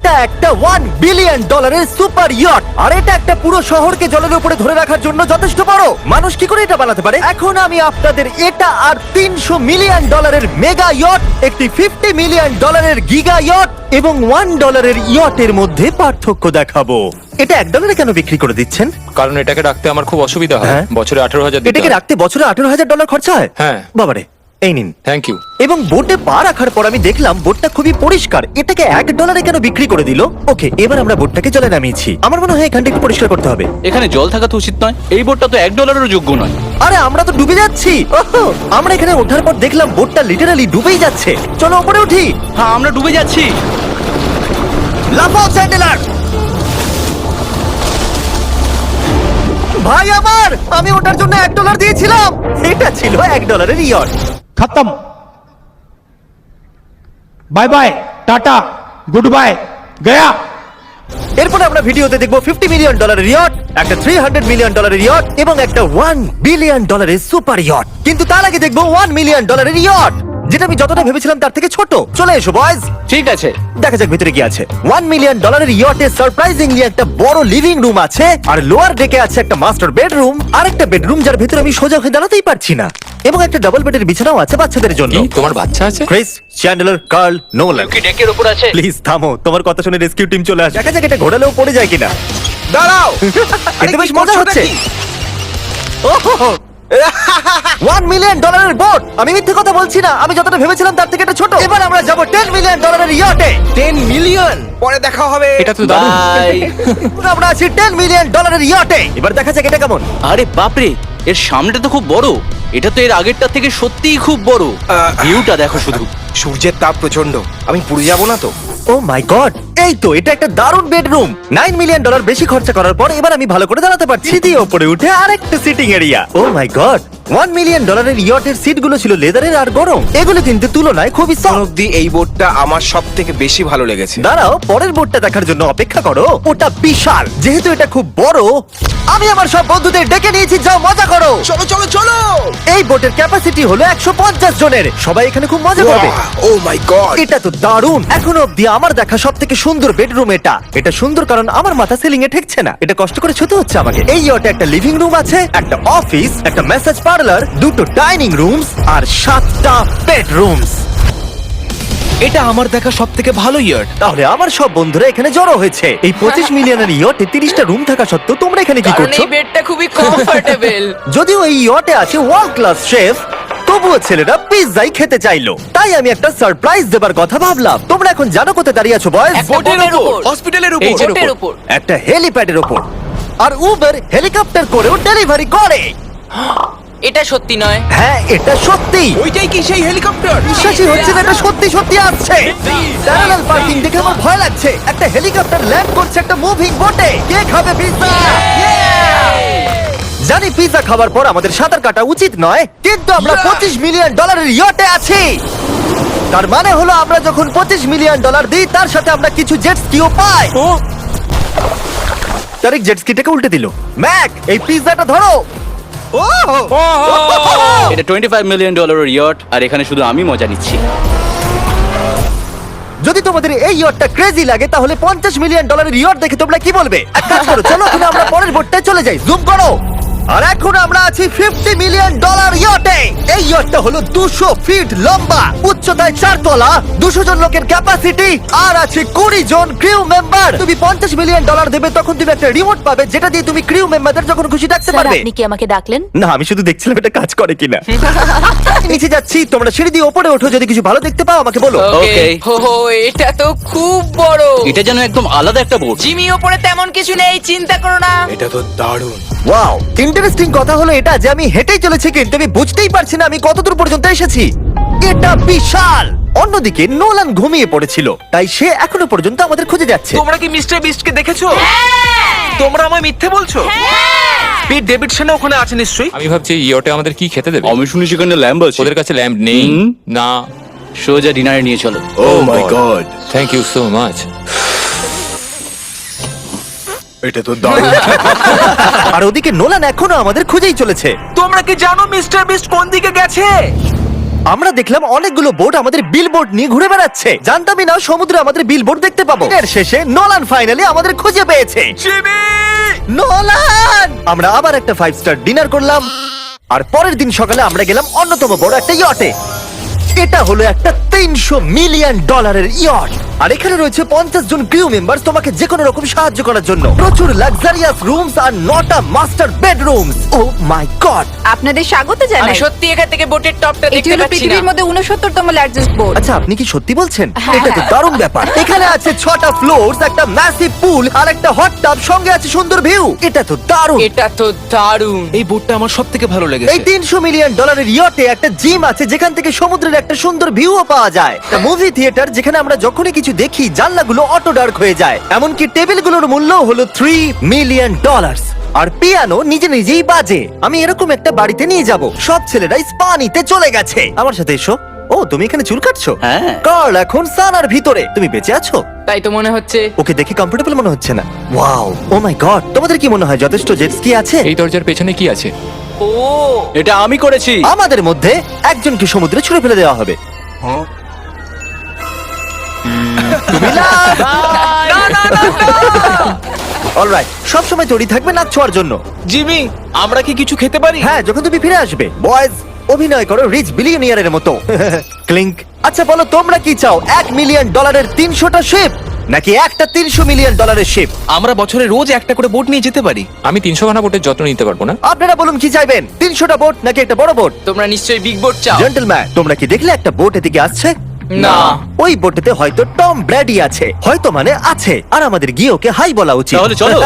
এটা একটা $1 billion super yacht, আর এটা একটা পুরো শহরকে জলের উপরে ধরে রাখার জন্য যথেষ্ট বড়। মানুষ কি করে এটা বানাতে পারে? এখন আমি আপনাদের এটা আর $300 মিলিয়ন মেগা ইয়ট, একটি $50 মিলিয়ন গিগা ইয়ট এবং $1 ইয়টের মধ্যে পার্থক্য দেখাবো। এটা $1 কেন বিক্রি করে দিচ্ছেন? কারণ এটাকে রাখতে আমার খুব অসুবিধা হয়। হ্যাঁ। বছরে 18,000 দিতে এটাকে হয়। রাখতে বছরে $18,000 খরচা হয়? হ্যাঁ। বাবারে, এই নিন। Thank you. এবং বোটে পা রাখার পর আমি দেখলাম বোটটা খুবই পরিষ্কার। এটাকে $1 কেন বিক্রি করে দিল? ওকে, এবার আমরা বোটটাকে জলে নামিয়েছি। আমার মনে হয় এখানটা একটু পরিষ্কার করতে হবে। এখানে জল থাকা তো উচিত নয়। এই বোটটা তো $1 যোগ্য নয়। আরে আমরা তো ডুবে যাচ্ছি। ওহো, আমরা এখানে ওঠার পর দেখলাম বোটটা লিটারালি ডুবেই যাচ্ছে। চলো উপরে উঠি। হ্যাঁ, আমরা ডুবে যাচ্ছি। লাফাও চ্যান্ডেলার। ভাই আমার, আমি ওটার জন্য $1 দিয়েছিলাম। এটা ছিল $1 ইয়ট। खत्म bye bye tata goodbye गया। এরপরে আমরা ভিডিওতে দেখবো $50 মিলিয়ন ইয়ট, একটা $300 মিলিয়ন ইয়ট এবং একটা $1 বিলিয়ন সুপার ইয়ট। কিন্তু তার আগে দেখবো $1 মিলিয়ন ইয়ট, যেটা আমি যতটা ভেবেছিলাম তার থেকে ছোট। চলে এসো বয়েজ, ঠিক আছে। দেখা যাক ভিতরে কি আছে। $1 মিলিয়ন ইয়টে সারপ্রাইজিংলি একটা বড় লিভিং রুম আছে, আর লোয়ার ডেকে আছে একটা মাস্টার বেডরুম, আর একটা বেডরুম যার ভিতরে আমি সোজা হয়ে দাঁড়াতেই পারছি না, এবং একটা ডাবল বেডের বিছানাও আছে বাচ্চাদের জন্য। কি তোমার বাচ্চা আছে? Chris, Chandler, Carl, Nolan. কি ডেকের উপর আছে? প্লিজ থামো, তোমার কথা শুনে রেস্কিউ টিম চলে আসে। দেখা যাক এটা ঘোরালেও পড়ে যায় কিনা। দাঁড়াও। এতে বেশ মজা হচ্ছে। ওহো, $1 মিলিয়ন বোট। আমি মিথ্যে কথা বলছি না, আমি যতটা ভেবেছিলাম তার থেকে এটা ছোট। এবার আমরা যাব $10 মিলিয়ন ইয়টে। 10 মিলিয়ন পরে দেখা হবে। এটা তো দারুণ। বাই। আমরা আছি $10 মিলিয়ন ইয়টে। এবার দেখা যাক এটা কেমন। আরে বাপরে, এর সামনেটা তো খুব বড়। এটা তো এর আগেরটা থেকে সত্যিই খুব বড়। ভিউটা দেখো শুধু। সূর্যের তাপ প্রচন্ড, আমি পুড়ে যাব না তো? ও মাই গড, এই তো এটা একটা দারুণ বেডরুম। $9 মিলিয়ন বেশি খরচা করার পর এবার আমি ভালো করে দাঁড়াতে পারছি। দিয়ে উপরে উঠে আরেকটা sitting area. O my god, $1 million ইয়টের সিটগুলো ছিল লেদারের আর গরম। এগুলো কিন্তু তুলনায় খুবই এখন সফট। অব্দি এই বোটটা আমার সব থেকে বেশি ভালো লেগেছে। দাঁড়াও, পরের বোর্ডটা দেখার জন্য অপেক্ষা করো। ওটা বিশাল। যেহেতু এটা খুব বড়, আমি আমার সব বন্ধুদের ডেকে নিয়েছি, যাও মজা করো। চলো চলো চলো। এই বোটের ক্যাপাসিটি হলো 150 জনের। সবাই এখানে খুব মজা করবে। ও মাই গড। এটা তো দারুণ। এখনো অব্দি আমার দেখা সব থেকে সুন্দর বেডরুম এটা। এটা সুন্দর কারণ আমার মাথা সিলিং এ ঠেকছে না। এটা কষ্ট করে ছুতে হচ্ছে আমাকে। এই ইয়টে একটা লিভিং রুম আছে, একটা অফিস, একটা ম্যাসাজ পার্লার, দুটো ডাইনিং রুমস আর 7টা বেডরুমস। এটা আমার দেখা সব থেকে ভালো ইয়ার্ড। তাহলে আমার সব বন্ধুরা এখানে জড়ো হয়েছে। এই 25 মিলিয়নের ইয়টে 30টা রুম থাকা সত্ত্বেও তোমরা এখানে কি কারণ করছো? এই বেডটা খুবই কমফোর্টেবল। যদিও এই ইয়টে আছে ওয়ার্ল্ড ক্লাস শেফ, তবুও ছেলেরা পিৎজাই খেতে চাইলো। তাই আমি একটা সারপ্রাইজ দেবার কথা ভাবলাম। তোমরা এখন জানো কোথায় দাঁড়িয়ে আছো বয়স? একটা বোটের উপর, হসপিটালের এই যে বোটের উপর। একটা হেলিপ্যাডের ওপর। আর উবের হেলিকপ্টার করেও ডেলিভারি করে। এটা সত্যি নয়। হ্যাঁ, এটা সত্যি। ওইটাই কি সেই হেলিকপ্টার? বিশ্বাসই হচ্ছে না এটা সত্যি সত্যি আসছে। প্যারালাল পার্কিং দেখে আমার ভয় লাগছে। একটা হেলিকপ্টার ল্যান্ড করছে একটা মুভিং বোটে। কে খাবে পিৎজা? জানি পিৎজা খাবার পর আমাদের সাঁতার কাটা উচিত নয়, কিন্তু আমরা $25 মিলিয়ন ইয়টে আছি। তার মানে হলো আমরা যখন $25 মিলিয়ন দিই, তার সাথে আমরা কিছু জেট স্কিও পাই। তারিক জেট স্কিটাকে উল্টে দিল। ম্যাক, এই পিৎজাটা ধরো। এটা $25 মিলিয়ন ইয়ট, আর এখানে শুধু আমি মজা নিচ্ছি। যদি তোমাদের এই ইয়টটা ক্রেজি লাগে, তাহলে $50 মিলিয়ন ইয়ট দেখে তোমরা কি বলবে? এক কাজ করো, চলো এখন আমরা পরের বোটটায় চলে যাই। জুম করো। আর এখন আমরা আছি $50 মিলিয়ন ইয়টে। এই ইয়টটা হলো 200 ফিট লম্বা, উচ্চতায় 4 তলা, 200 জন লোকের ক্যাপাসিটি, আর আছে 20 জন ক্রিউ মেম্বার। তুমি $50 মিলিয়ন দেবে, তখন তুমি একটা রিমোট পাবে, যেটা দিয়ে তুমি ক্রিউ মেম্বারদের যখন খুশি ডাকতে স্যার, পারবে। আপনি কি আমাকে ডাকলেন? না, আমি শুধু দেখছিলাম এটা কাজ করে কিনা। নিচে যাচ্ছি, তোমরা সিঁড়ি দিয়ে উপরে ওঠো। যদি কিছু ভালো দেখতে পাও আমাকে বলো। ওকে। হো, এটা তো খুব বড়। এটা যেন একদম আলাদা একটা বোট। জিমি ওপরে তেমন কিছু নেই, চিন্তা করো না। এটা তো দারুণ। ওয়াও, ইন্টারেস্টিং কথা হলো এটা যে আমি হেঁটেই চলেছি, কিন্তু আমি বুঝতেই পারছি না আমি কতদূর পর্যন্ত এসেছি। এটা বিশাল। অন্যদিকে নোলান ঘুমিয়ে পড়েছিল, তাই সে এখনো পর্যন্ত আমাদের খুঁজে যাচ্ছে। তোমরা কি মিস্টার বিস্টকে দেখেছো? তোমরা আমায় মিথ্যে বলছো? পিট ডেভিডসন ওখানে আছে নিশ্চয়ই। আমি ভাবছি ইয়টে আমাদের কি খেতে দেবে। আমি শুনি সেখানে ল্যাম্ব আছে। ওদের কাছে ল্যাম্প নেই। হুম। না। সোজা ডিনারে নিয়ে চলো। Oh my god. Thank you so much. এটা তো দারুণ। আর ওদিকে নোলান এখনো আমাদের খুঁজেই চলেছে। তোমরা কি জানো মিস্টার বিস্ট কোন দিকে গেছে? আমরা দেখলাম অনেকগুলো বোট আমাদের বিলবোর্ড নিয়ে ঘুরে বেড়াচ্ছে। জানতামই না সমুদ্রে আমাদের বিলবোর্ড দেখতে পাবো। এর শেষে নোলান ফাইনালি আমাদের খুঁজে পেয়েছে। নোলান! আমরা আবার একটা 5 স্টার ডিনার করলাম আর পরের দিন সকালে আমরা গেলাম অন্যতম বড় একটা ইয়টে। এটা হলো একটা $300 মিলিয়ন ইয়ট। আর এখানে রয়েছে 50 জন ক্রিউ মেম্বার তোমাকে যে কোনো রকম সাহায্য করার জন্য। প্রচুর luxurious rooms R 9টা master bedrooms. O my god! আপনাদের স্বাগত আমি জানাই। সত্যি এখান থেকে বোটের টপটা এটি দেখতে হলো পাচ্ছি না। পৃথিবীর মধ্যে 69তম লার্জেস্ট বোট। আচ্ছা, আপনি কি সত্যি বলছেন? হ্যাঁ, এটা তো হ্যাঁ। দারুণ ব্যাপার। এখানে আছে 6টা ফ্লোরস, একটা ম্যাসিভ পুল আর একটা হট টাব, সঙ্গে আছে সুন্দর ভিউ। এটা তো দারুণ। এটা তো দারুণ। এই বোটটা আমার সব থেকে ভালো এই লেগেছে। $300 মিলিয়ন ইয়টে একটা জিম আছে যেখান থেকে সমুদ্রের একটা সুন্দর ভিউও পাওয়া যায়। একটা মুভি থিয়েটার যেখানে আমরা যখনই কিছু দেখি জানলাগুলো অটো ডার্ক হয়ে যায়। এমনকি টেবিলগুলোর মূল্য হলো $3 মিলিয়ন। আর পিয়ানো নিজে নিজেই বাজে। আমি এরকম একটা বাড়িতে নিয়ে যাব। সব ছেলেরাই স্পা নিতে চলে গেছে। আমার সাথে এসো। ও, তুমি এখানে চুল কাটছো? হ্যাঁ। কার্ল এখন সানার ভিতরে। তুমি বেঁচে আছো? তাই তো মনে হচ্ছে। ওকে দেখে কমফোর্টেবল মনে হচ্ছে না। Wow, O my god! তোমাদের কি মনে হয় যথেষ্ট জেট স্কি আছে? এই দরজার পেছনে কি আছে? ও এটা আমি করেছি। আমাদের মধ্যে একজনকে সমুদ্রে ছুঁড়ে ফেলে দেওয়া হবে। তুমি লাভ! অলরাইট, সব সময় তৈরি থাকবে নাচ ছোঁয়ার জন্য। জিমি, আমরা কি কিছু খেতে পারি? হ্যাঁ, যখন তুমি ফিরে আসবে। বয়েজ, অভিনয় করো রিচ বিলিয়নিয়ারের মতো। ক্লিংক। আচ্ছা বলো, তোমরা কি চাও? $1 মিলিয়ন 300টা শিপ, নাকি একটা $300 মিলিয়ন শিপ? আমরা বছরে রোজ একটা করে বোট নিয়ে যেতে পারি। আমি 300 খানা বোটের যত্ন নিতে পারবো না। আপনারা বলুন কি চাইবেন? 300টা বোট নাকি একটা বড় বোট? তোমরা নিশ্চয়ই বিগ বোট চাও। জেন্টলম্যান, তোমরা কি দেখলে একটা বোট এদিকে আসছে? না। ওই বোটেতে হয়তো টম ব্র্যাডি আছে। হয়তো মানে আছে। আর আমাদের গিয়ে ওকে হাই বলা উচিত। তাহলে চলো।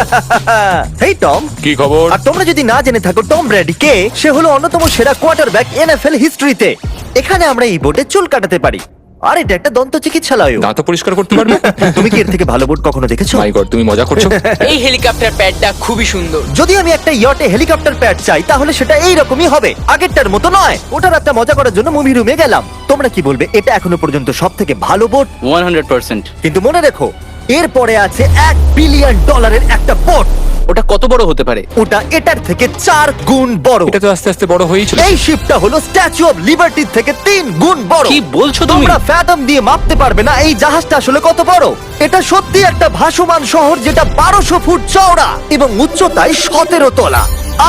হেই টম। কি খবর? আর তোমরা যদি না জেনে থাকো টম ব্র্যাডি কে, সে হলো অন্যতম সেরা কোয়ার্টারব্যাক NFL হিস্ট্রিতে। এখানে আমরা এই বোটে চুল কাটাতে পারি। আর এটা একটা দন্ত চিকিৎসালয়। দাঁত পরিষ্কার করতে পারবে? তুমি কি এর থেকে ভালো বোট কখনো দেখেছো? মাই গড, তুমি মজা করছো? এই হেলিকপ্টার প্যাডটা খুবই সুন্দর। যদি আমি একটা ইয়টে হেলিকপ্টার প্যাড চাই তাহলে সেটা এই রকমই হবে, আগেরটার মতো নয়। ওটার একটা মজা করার জন্য মুভি রুমে গেলাম। তোমরা কি বলবে এটা এখনো পর্যন্ত সব থেকে ভালো বোট? 100%। কিন্তু মনে রেখো, এরপরে আছে $1 বিলিয়ন একটা বোট। ওটা কত বড় হতে পারে? ওটা এটার থেকে 4 গুণ বড়। এটা তো আস্তে আস্তে বড় হয়েই চলেছে। এই শিপটা হলো স্ট্যাচু অফ লিবার্টির থেকে 3 গুণ বড়। কি বলছো তুমি? তোমরা ফ্যাথম দিয়ে মাপতে পারবে না এই জাহাজটা আসলে কত বড়। এটা সত্যি একটা ভাসমান শহর যেটা 1200 ফুট চওড়া এবং উচ্চতায় 17 তলা।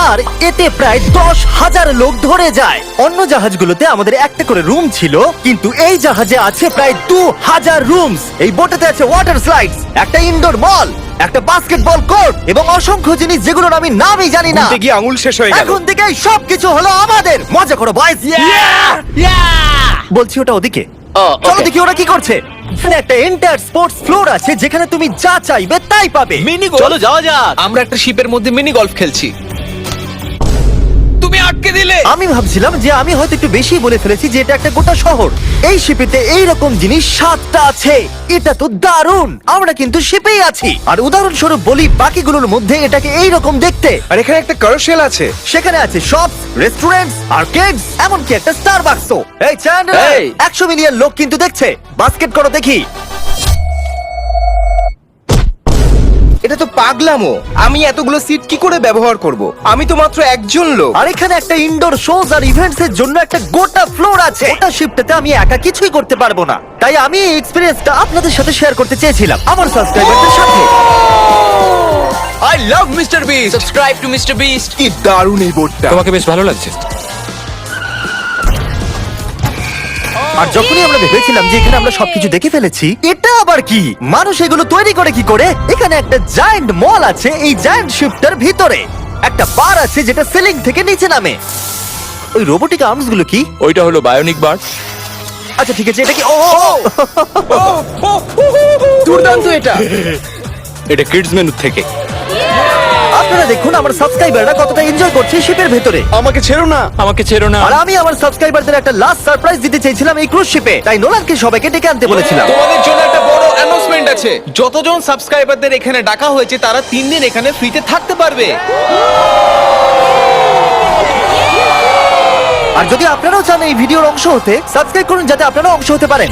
আর এতে প্রায় 10,000 লোক ধরে যায়। অন্য জাহাজগুলোতে আমাদের একটা করে রুম ছিল, কিন্তু এই জাহাজে আছে প্রায় 2000 রুমস। এই বোটেতে আছে ওয়াটার স্লাইডস, একটা ইনডোর মল, একটা বাস্কেটবল কোর্ট এবং অসংখ্য জিনিস যেগুলোর আমি নামই জানি না। গুনতে গিয়ে আঙুল শেষ হয়ে গেল। এখন থেকে সবকিছু হলো আমাদের। মজা করো বয়স। বলছি ওটা ওদিকে। চলো দেখি ওরা কি করছে। এখানে একটা এন্টায়ার স্পোর্টস ফ্লোর আছে যেখানে তুমি যা চাইবে তাই পাবে। মিনি চলো যাওয়া যাক। আমরা একটা শিপের মধ্যে মিনি গলফ খেলছি। তুমি আটকে দিলে। আমি ভাবছিলাম যে আমি হয়তো একটু বেশি বলে ফেলেছি যে এটা একটা গোটা শহর। এই শিপেতে এই রকম জিনিস 7টা আছে। এটা তো দারুণ। আমরা কিন্তু শিপেই আছি। আর উদাহরণস্বরূপ বলি, বাকিগুলোর মধ্যে এটাকে এই রকম দেখতে। আর এখানে একটা কারশেল আছে। সেখানে আছে শপস, রেস্টুরেন্টস, আর্কেডস, এমনকি একটা স্টারবাকসও। এই চ্যান্ডেলার, এই। 100 মিলিয়ন লোক কিন্তু দেখছে। বাস্কেট করো দেখি। এটা তো পাগলামো। আমি এতগুলো সিট কি করে ব্যবহার করব? আমি তো মাত্র একজন লোক। আর এখানে একটা ইনডোর শোজ আর ইভেন্টস এর জন্য একটা গোটা ফ্লোর আছে। ওটা শিফটটাতে আমি একা কিছুই করতে পারবো না, তাই আমি এই এক্সপেরিয়েন্সটা আপনাদের সাথে শেয়ার করতে চেয়েছিলাম আমার সাবস্ক্রাইবারদের সাথে। I love mister beast. Subscribe to mister beast. কি দারুণ এই বোটটা। তোমাকে বেশ ভালো লাগছে। আর যখনই আমরা ভেবেছিলাম যে এখানে আমরা সবকিছু দেখে ফেলেছি, এটা আবার কি? মানুষ এগুলো তৈরি করে কি করে? এখানে একটা জায়ান্ট মল আছে এই জায়ান্ট শিফটার ভিতরে। একটা বার আছে যেটা সিলিং থেকে নিচে নামে। ওই রোবোটিক আর্মস গুলো কি? ওইটা হলো বায়োনিক বার। আচ্ছা ঠিক আছে, এটা কি? ও দুর্দান্ত এটা। এটা কিডস মেনু থেকে। আপনারা দেখুন আমার সাবস্ক্রাইবাররা কতটা এনজয় করছে শিপের ভেতরে। আমাকে ছেড়ো না। আমাকে ছেড়ো না। আর আমি আমার সাবস্ক্রাইবারদের একটা লাস্ট সারপ্রাইজ দিতে চাইছিলাম এই ক্রুজ শিপে, তাই নোলানকে সবাইকে ডেকে আনতে বলেছিলাম। তোমাদের জন্য একটা বড় অ্যানাউন্সমেন্ট আছে। যতজন সাবস্ক্রাইবারদের এখানে ডাকা হয়েছে তারা 3 দিন এখানে ফ্রিতে থাকতে পারবে। আর যদি আপনারাও চান এই ভিডিওর অংশ হতে, সাবস্ক্রাইব করুন যাতে আপনারাও অংশ হতে পারেন।